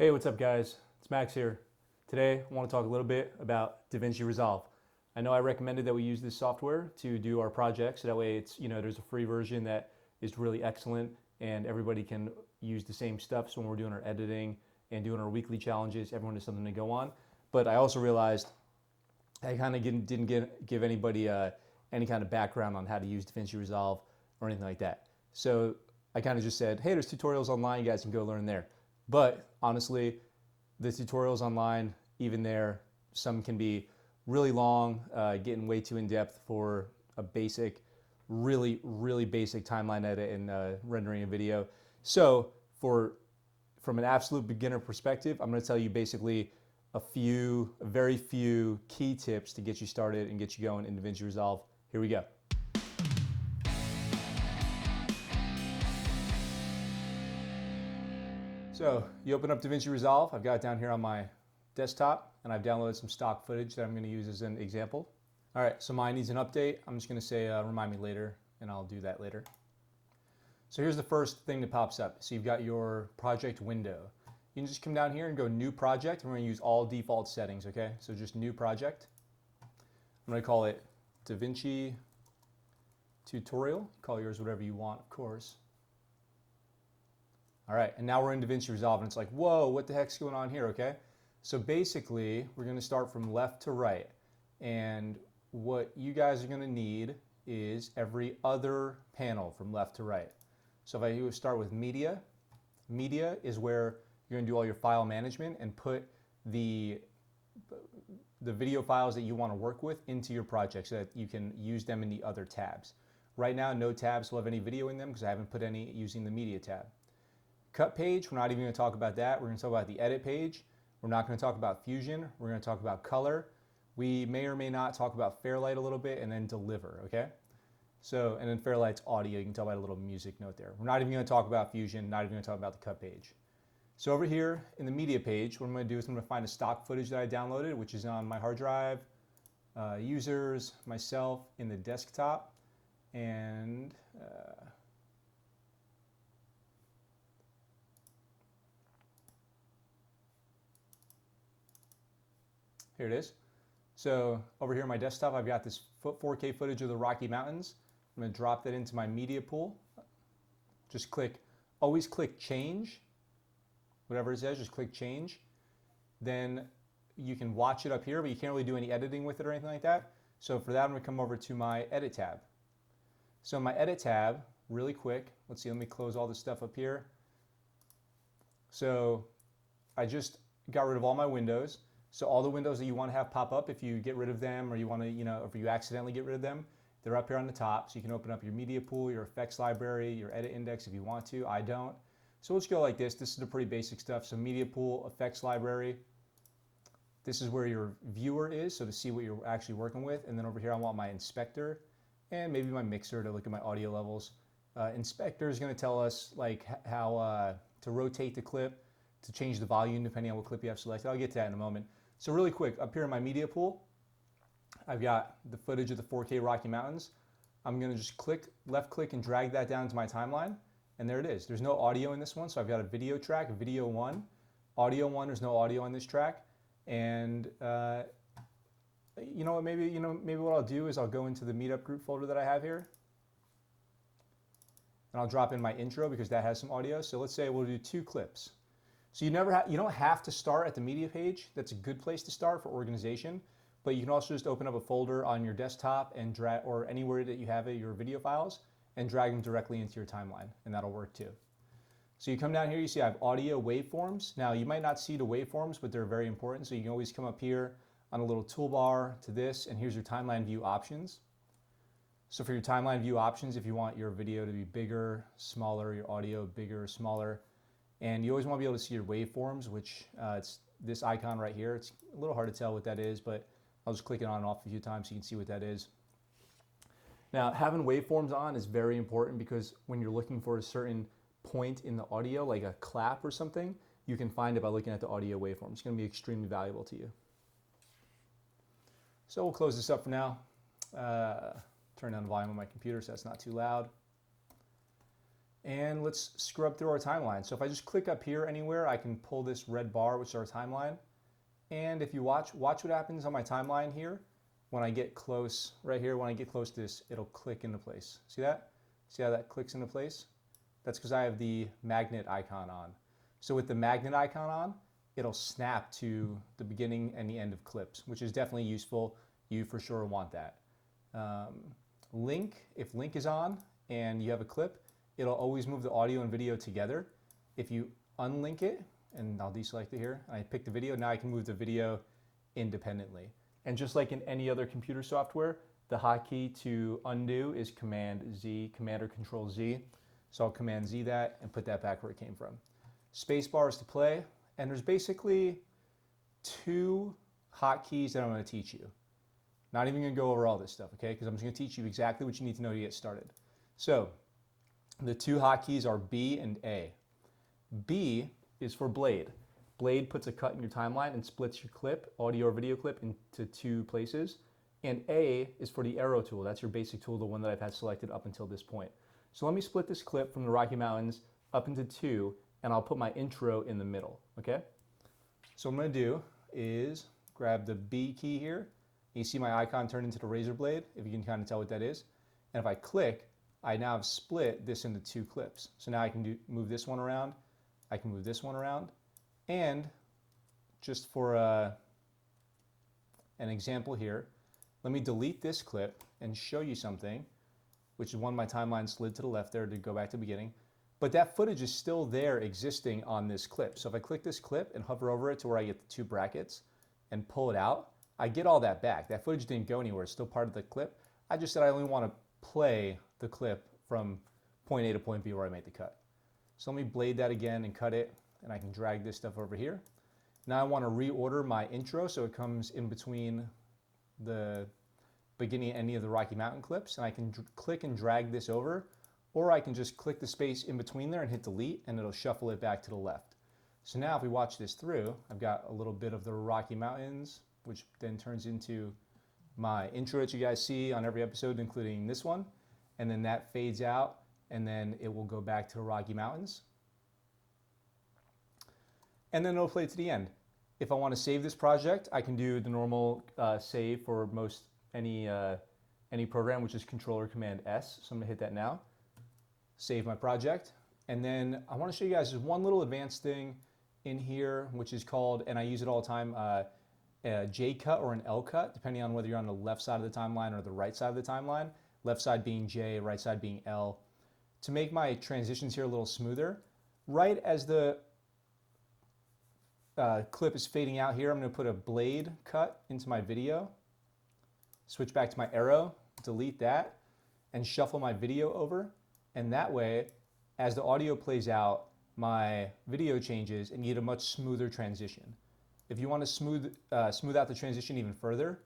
Hey, what's up guys? It's Max here. Today I want to talk a little bit about Vinci Resolve. I know I recommended that we use this software to do our projects, so that way there's a free version that is really excellent and everybody can use the same stuff. So when we're doing our editing and doing our weekly challenges, everyone has something to go on. But I also realized I kind of didn't give anybody any kind of background on how to use Vinci Resolve or anything like that. So I kind of just said, hey, there's tutorials online, you guys can go learn there. But honestly, the tutorials online, even there, some can be really long, getting way too in depth for a basic, really basic timeline edit and rendering a video. So from an absolute beginner perspective, I'm going to tell you basically a very few key tips to get you started and get you going in Vinci Resolve. Here we go. So you open up Vinci Resolve. I've got it down here on my desktop, and I've downloaded some stock footage that I'm going to use as an example. All right, so mine needs an update. I'm just going to say remind me later, and I'll do that later. So here's the first thing that pops up. So you've got your project window. You can just come down here and go New Project. We're going to use all default settings, okay? So just New Project. I'm going to call it DaVinci Tutorial. Call yours whatever you want, of course. All right, and now we're in Vinci Resolve, and it's like, whoa, what the heck's going on here, okay? So basically, we're gonna start from left to right, and what you guys are gonna need is every other panel from left to right. So if I start with media, media is where you're gonna do all your file management and put the video files that you wanna work with into your project so that you can use them in the other tabs. Right now, no tabs will have any video in them because I haven't put any using the media tab. Cut page, we're not even going to talk about that. We're going to talk about the edit page. We're not going to talk about fusion. We're going to talk about color. We may or may not talk about Fairlight a little bit, and then deliver, okay? So, and then Fairlight's audio, you can tell by the little music note there. We're not even going to talk about fusion, not even going to talk about the cut page. So over here in the media page, what I'm going to do is I'm going to find a stock footage that I downloaded, which is on my hard drive, users, myself, in the desktop, and here it is. So over here on my desktop, I've got this 4K footage of the Rocky Mountains. I'm going to drop that into my media pool. Just always click change, whatever it says, just click change. Then you can watch it up here, but you can't really do any editing with it or anything like that. So for that, I'm going to come over to my edit tab. So my edit tab, really quick, let's see, let me close all this stuff up here. So I just got rid of all my windows. So all the windows that you want to have pop up, if you get rid of them or you want to, if you accidentally get rid of them, they're up here on the top. So you can open up your media pool, your effects library, your edit index if you want to. I don't. So let's go like this. This is the pretty basic stuff. So media pool, effects library. This is where your viewer is, so to see what you're actually working with. And then over here, I want my inspector and maybe my mixer to look at my audio levels. Inspector is going to tell us like how to rotate the clip, to change the volume depending on what clip you have selected. I'll get to that in a moment. So really quick, up here in my media pool, I've got the footage of the 4K Rocky Mountains. I'm going to just left click and drag that down to my timeline, and there it is. There's no audio in this one, so I've got a video track, video 1. Audio 1, there's no audio on this track. And you know what, maybe what I'll do is I'll go into the meetup group folder that I have here, and I'll drop in my intro because that has some audio. So let's say we'll do 2 clips. So you don't have to start at the media page. That's a good place to start for organization, but you can also just open up a folder on your desktop and drag, or anywhere that you have your video files, and drag them directly into your timeline, and that'll work too. So you come down here, you see I have audio waveforms. Now you might not see the waveforms, but they're very important. So you can always come up here on a little toolbar to this, and here's your timeline view options. So for your timeline view options, if you want your video to be bigger, smaller, your audio bigger, smaller, and you always want to be able to see your waveforms, which it's this icon right here. It's a little hard to tell what that is, but I'll just click it on and off a few times so you can see what that is. Now, having waveforms on is very important because when you're looking for a certain point in the audio, like a clap or something, you can find it by looking at the audio waveform. It's going to be extremely valuable to you. So we'll close this up for now. Turn down the volume on my computer so that's not too loud. And let's scrub through our timeline. So if I just click up here anywhere, I can pull this red bar, which is our timeline. And if you watch what happens on my timeline here. When I get close, right here, when I get close to this, it'll click into place. See that? See how that clicks into place? That's because I have the magnet icon on. So with the magnet icon on, it'll snap to the beginning and the end of clips, which is definitely useful. You for sure want that. Link, if link is on and you have a clip, it'll always move the audio and video together. If you unlink it, and I'll deselect it here, and I pick the video, now I can move the video independently. And just like in any other computer software, the hotkey to undo is Command Z, Command or Control Z. So I'll Command Z that and put that back where it came from. Spacebar is to play, and there's basically 2 hotkeys that I'm going to teach you. Not even going to go over all this stuff, okay? Because I'm just going to teach you exactly what you need to know to get started. So the 2 hotkeys are B and A. B is for blade. Blade puts a cut in your timeline and splits your clip, audio or video clip, into 2 places. And A is for the arrow tool. That's your basic tool, the one that I've had selected up until this point. So let me split this clip from the Rocky Mountains up into 2, and I'll put my intro in the middle, okay? So what I'm gonna do is grab the B key here. You see my icon turn into the razor blade, if you can kind of tell what that is. And if I click, I now have split this into 2 clips. So now I can move this one around, I can move this one around, and just for an example here, let me delete this clip and show you something, which is one my timeline slid to the left there to go back to the beginning. But that footage is still there existing on this clip. So if I click this clip and hover over it to where I get the 2 brackets and pull it out, I get all that back. That footage didn't go anywhere. It's still part of the clip. I just said I only want to play the clip from point A to point B where I made the cut. So let me blade that again and cut it, and I can drag this stuff over here. Now I want to reorder my intro so it comes in between the beginning and ending of the Rocky Mountain clips, and I can click and drag this over, or I can just click the space in between there and hit delete, and it'll shuffle it back to the left. So now if we watch this through, I've got a little bit of the Rocky Mountains, which then turns into my intro that you guys see on every episode, including this one, and then that fades out, and then it will go back to the Rocky Mountains. And then it'll play to the end. If I want to save this project, I can do the normal save for most any program, which is Control or Command S. So I'm going to hit that now. Save my project. And then I want to show you guys just one little advanced thing in here, which is called, and I use it all the time, a J cut or an L cut, depending on whether you're on the left side of the timeline or the right side of the timeline. Left side being J, right side being L. To make my transitions here a little smoother, right as the clip is fading out here, I'm going to put a blade cut into my video, switch back to my arrow, delete that, and shuffle my video over. And that way, as the audio plays out, my video changes and you get a much smoother transition. If you want to smooth out the transition even further,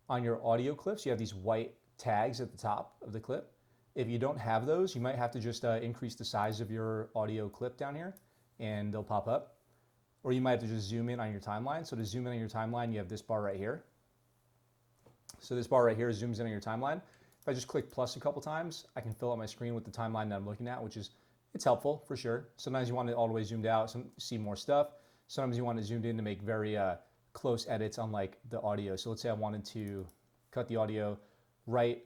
on your audio clips, you have these white tags at the top of the clip. If you don't have those, you might have to just increase the size of your audio clip down here and they'll pop up. Or you might have to just zoom in on your timeline. So to zoom in on your timeline, you have this bar right here. So this bar right here zooms in on your timeline. If I just click plus a couple times, I can fill up my screen with the timeline that I'm looking at, which is, it's helpful for sure. Sometimes you want it all the way zoomed out, see more stuff. Sometimes you want it zoomed in to make very close edits on like the audio. So let's say I wanted to cut the audio right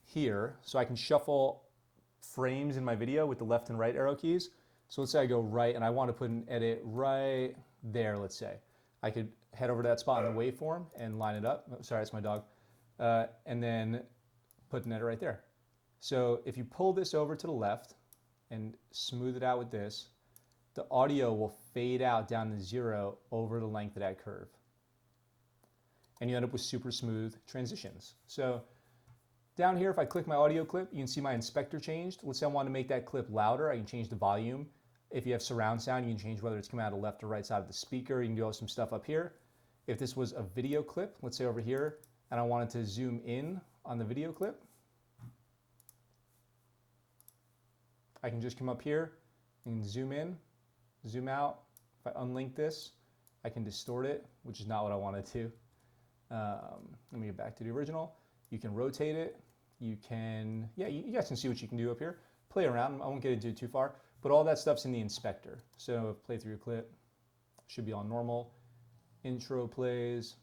here. So I can shuffle frames in my video with the left and right arrow keys. So let's say I go right and I want to put an edit right there, let's say. I could head over to that spot in the waveform and line it up. Oh, sorry, that's my dog. And then put an edit right there. So if you pull this over to the left and smooth it out with this, the audio will fade out down to 0 over the length of that curve. And you end up with super smooth transitions. So down here, if I click my audio clip, you can see my inspector changed. Let's say I want to make that clip louder. I can change the volume. If you have surround sound, you can change whether it's coming out of the left or right side of the speaker. You can do some stuff up here. If this was a video clip, let's say over here, and I wanted to zoom in on the video clip, I can just come up here and zoom in, zoom out. If I unlink this, I can distort it, which is not what I wanted to. Let me get back to the original. You can rotate it. You can, yeah, you guys can see what you can do up here. play around. I won't get into it too far, but all that stuff's in the inspector. So play through your clip, should be on normal. Intro plays,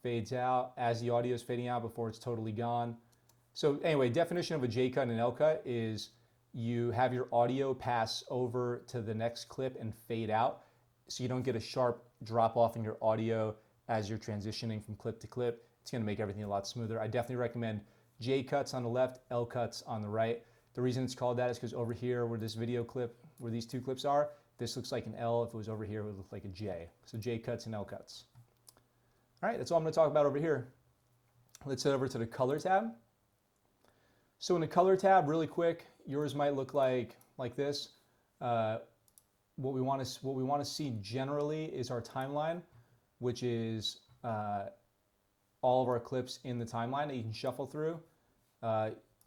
fades out as the audio is fading out before it's totally gone. So anyway, definition of a J cut and an L cut is you have your audio pass over to the next clip and fade out, so you don't get a sharp drop off in your audio as you're transitioning from clip to clip. It's going to make everything a lot smoother. I definitely recommend J cuts on the left, L cuts on the right. The reason it's called that is because over here where this video clip, where these two clips are, this looks like an L. If it was over here, it would look like a J. So J cuts and L cuts. All right, that's all I'm going to talk about over here. Let's head over to the color tab. So in the color tab, really quick, yours might look like this. What we want to see generally is our timeline, which is all of our clips in the timeline that you can shuffle through.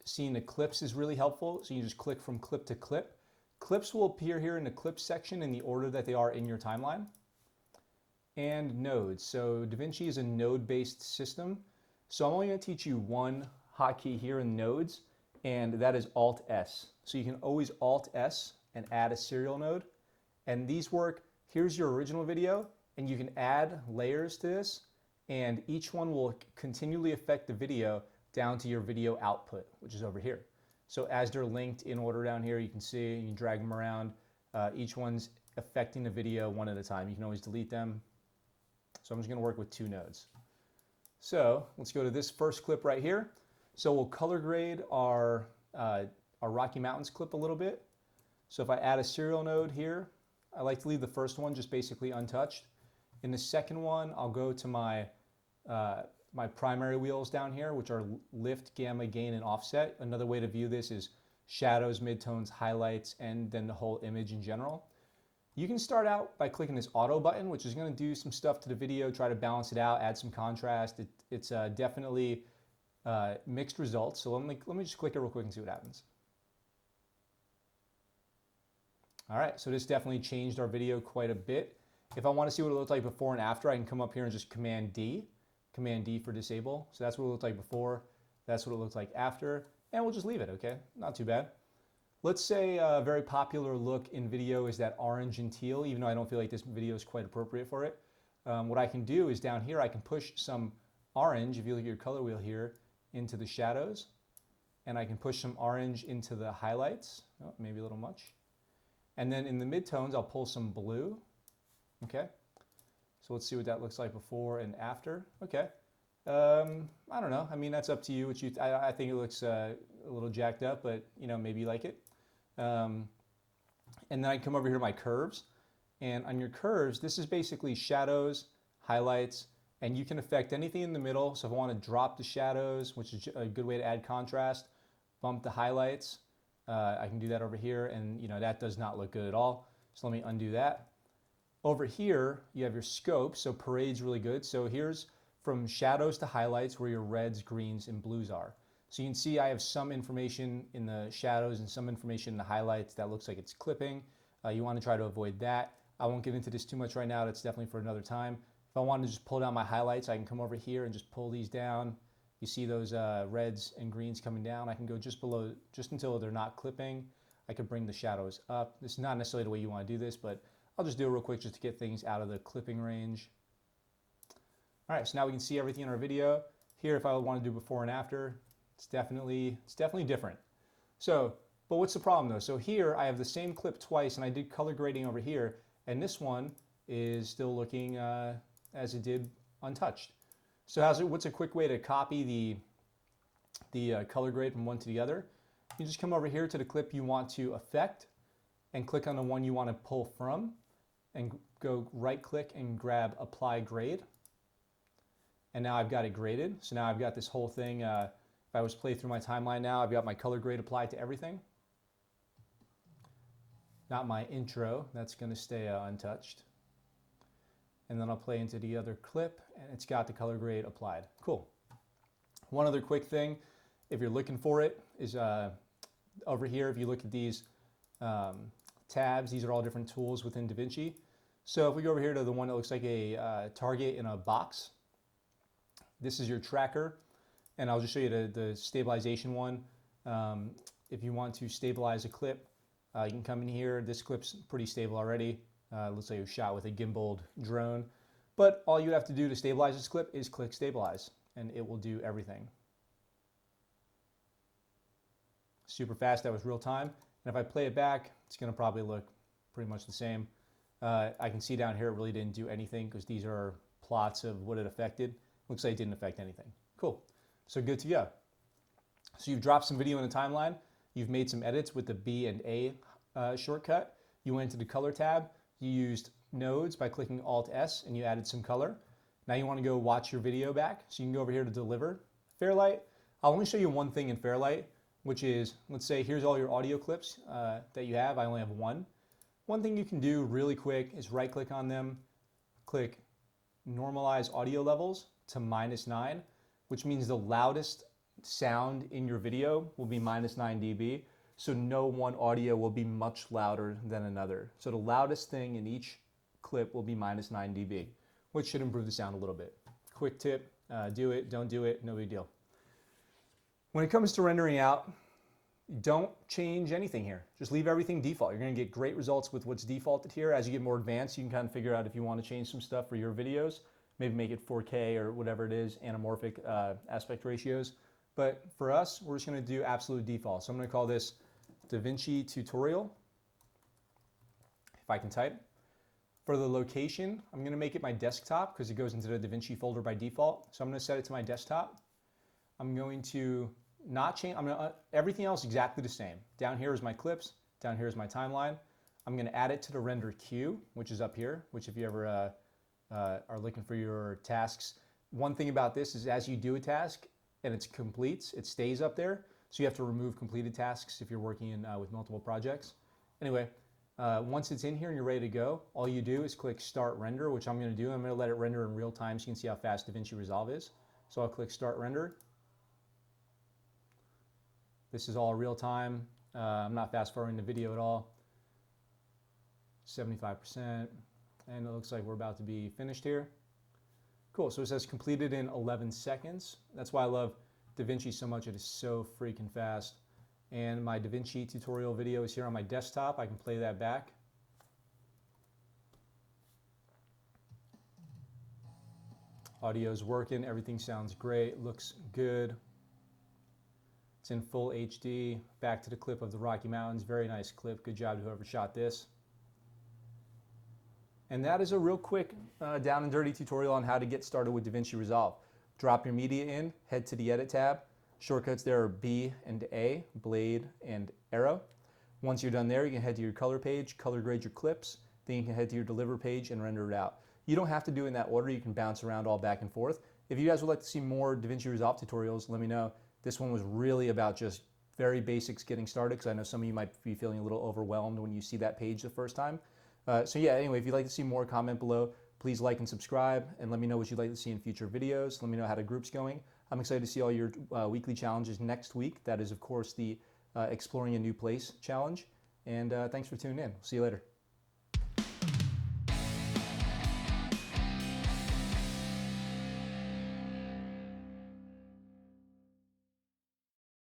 Seeing the clips is really helpful, so you just click from clip to clip. Clips will appear here in the clips section in the order that they are in your timeline. And nodes. So DaVinci is a node-based system. So I'm only going to teach you one hotkey here in nodes, and that is Alt-S. So you can always Alt-S and add a serial node. And these work, here's your original video, and you can add layers to this, and each one will continually affect the video down to your video output, which is over here. So as they're linked in order down here, you can see, you can drag them around. Each one's affecting the video one at a time. You can always delete them. So I'm just going to work with two nodes. So let's go to this first clip right here. So we'll color grade our Rocky Mountains clip a little bit. So if I add a serial node here, I like to leave the first one just basically untouched. In the second one, I'll go to my my primary wheels down here, which are lift, gamma, gain, and offset. Another way to view this is shadows, midtones, highlights, and then the whole image in general. You can start out by clicking this auto button, which is going to do some stuff to the video, try to balance it out, add some contrast. It's definitely mixed results. So let me just click it real quick and see what happens. All right, so this definitely changed our video quite a bit. If I want to see what it looked like before and after, I can come up here and just Command D for disable. So that's what it looked like before. That's what it looked like after. And we'll just leave it, okay? Not too bad. Let's say a very popular look in video is that orange and teal, even though I don't feel like this video is quite appropriate for it. What I can do is down here, I can push some orange, if you look at your color wheel here, into the shadows. And I can push some orange into the highlights. Oh, maybe a little much. And then in the midtones, I'll pull some blue. Okay. So let's see what that looks like before and after. Okay. I don't know. I mean, that's up to you. I think it looks a little jacked up, but you know, maybe you like it. And then I come over here to my curves. And on your curves, this is basically shadows, highlights, and you can affect anything in the middle. So if I want to drop the shadows, which is a good way to add contrast, bump the highlights, I can do that over here. And you know, that does not look good at all. So let me undo that. Over here, you have your scope, so parade's really good. So here's from shadows to highlights where your reds, greens, and blues are. So you can see I have some information in the shadows and some information in the highlights that looks like it's clipping. You want to try to avoid that. I won't get into this too much right now. That's definitely for another time. If I want to just pull down my highlights, I can come over here and just pull these down. You see those reds and greens coming down. I can go just below, just until they're not clipping. I could bring the shadows up. This is not necessarily the way you want to do this, but I'll just do it real quick just to get things out of the clipping range. All right, so now we can see everything in our video. Here, if I want to do before and after, it's definitely different. So, but what's the problem though? So here, I have the same clip twice, and I did color grading over here, and this one is still looking as it did untouched. So what's a quick way to copy the color grade from one to the other? You just come over here to the clip you want to affect, and click on the one you want to pull from, and go right click and grab apply grade. And now I've got it graded. So now I've got this whole thing. If I was to play through my timeline now, I've got my color grade applied to everything. Not my intro, that's going to stay untouched. And then I'll play into the other clip, and it's got the color grade applied. Cool. One other quick thing, if you're looking for it, is over here, if you look at these tabs, these are all different tools within DaVinci. So if we go over here to the one that looks like a target in a box, this is your tracker, and I'll just show you the stabilization one. if you want to stabilize a clip, you can come in here. This clip's pretty stable already. Looks like it was shot with a gimbaled drone. But all you have to do to stabilize this clip is click stabilize, and it will do everything. Super fast, that was real time. And if I play it back, it's gonna probably look pretty much the same. I can see down here it really didn't do anything because these are plots of what it affected. Looks like it didn't affect anything. Cool, so good to go. So you've dropped some video in the timeline. You've made some edits with the B and A shortcut. You went to the color tab. You used nodes by clicking Alt-S and you added some color. Now you want to go watch your video back. So you can go over here to deliver. Fairlight, I'll only show you one thing in Fairlight, which is, let's say here's all your audio clips that you have. I only have one. One thing you can do really quick is right click on them, click normalize audio levels to -9, which means the loudest sound in your video will be -9 dB. So no one audio will be much louder than another. So the loudest thing in each clip will be -9 dB, which should improve the sound a little bit. Quick tip, do it, don't do it, no big deal. When it comes to rendering out, don't change anything here. Just leave everything default. You're gonna get great results with what's defaulted here. As you get more advanced, you can kind of figure out if you want to change some stuff for your videos, maybe make it 4K or whatever it is, anamorphic aspect ratios. But for us, we're just gonna do absolute default. So I'm gonna call this DaVinci tutorial, if I can type. For the location, I'm gonna make it my desktop because it goes into the DaVinci folder by default. So I'm gonna set it to my desktop. I'm going to not change, everything else exactly the same. Down here is my clips, down here is my timeline. I'm gonna add it to the render queue, which is up here, which if you ever are looking for your tasks, one thing about this is as you do a task and it completes, it stays up there. So you have to remove completed tasks if you're working with multiple projects. Anyway, once it's in here and you're ready to go, all you do is click Start Render, which I'm gonna do. I'm gonna let it render in real time so you can see how fast DaVinci Resolve is. So I'll click Start Render. This is all real time. I'm not fast forwarding the video at all. 75%, and it looks like we're about to be finished here. Cool, so it says completed in 11 seconds. That's why I love DaVinci so much. It is so freaking fast. And my DaVinci tutorial video is here on my desktop. I can play that back. Audio's working, everything sounds great, looks good. It's in full HD. Back to the clip of the Rocky Mountains. Very nice clip. Good job to whoever shot this. And that is a real quick down and dirty tutorial on how to get started with DaVinci Resolve. Drop your media in, head to the Edit tab. Shortcuts there are B and A, blade and arrow. Once you're done there, you can head to your color page, color grade your clips. Then you can head to your deliver page and render it out. You don't have to do it in that order. You can bounce around all back and forth. If you guys would like to see more DaVinci Resolve tutorials, let me know. This one was really about just very basics getting started because I know some of you might be feeling a little overwhelmed when you see that page the first time. So yeah, anyway, if you'd like to see more, comment below. Please like and subscribe and let me know what you'd like to see in future videos. Let me know how the group's going. I'm excited to see all your weekly challenges next week. That is, of course, the Exploring a New Place challenge. And thanks for tuning in. See you later.